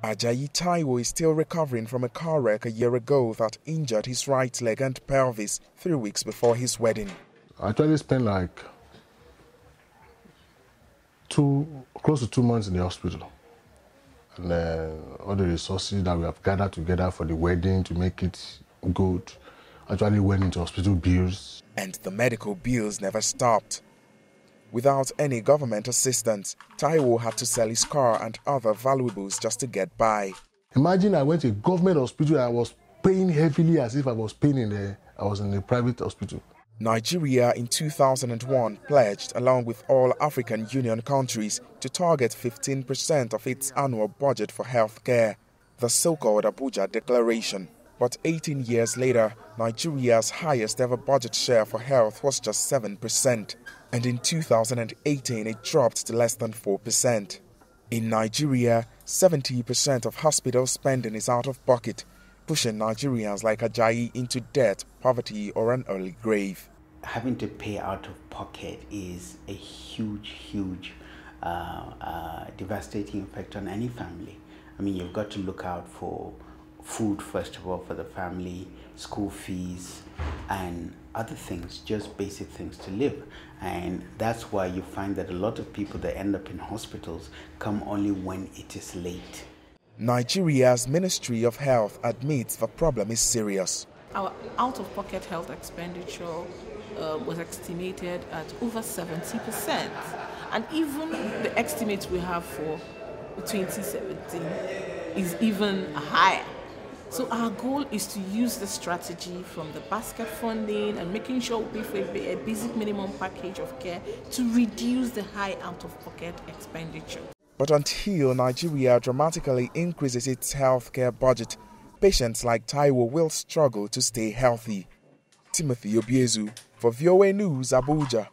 Ajayi Taiwo is still recovering from a car wreck a year ago that injured his right leg and pelvis 3 weeks before his wedding. I actually spent like close to 2 months in the hospital. And all the resources that we have gathered together for the wedding to make it good actually went into hospital bills. And the medical bills never stopped. Without any government assistance, Taiwo had to sell his car and other valuables just to get by. Imagine I went to a government hospital and I was paying heavily as if I was in a private hospital. Nigeria in 2001 pledged, along with all African Union countries, to target 15% of its annual budget for health care, the so-called Abuja Declaration. But 18 years later, Nigeria's highest ever budget share for health was just 7%, and in 2018 it dropped to less than 4%. In Nigeria, 70% of hospital spending is out of pocket, pushing Nigerians like Ajayi into debt, poverty, or an early grave. Having to pay out of pocket is a huge devastating effect on any family. I mean, you've got to look out for food, first of all, for the family, school fees, and other things, just basic things to live. And that's why you find that a lot of people that end up in hospitals come only when it is late. Nigeria's Ministry of Health admits the problem is serious. Our out-of-pocket health expenditure was estimated at over 70%. And even the estimates we have for 2017 is even higher. So our goal is to use the strategy from the basket funding and making sure we pay for a basic minimum package of care to reduce the high out-of-pocket expenditure. But until Nigeria dramatically increases its healthcare budget, patients like Taiwo will struggle to stay healthy. Timothy Obiezu for VOA News, Abuja.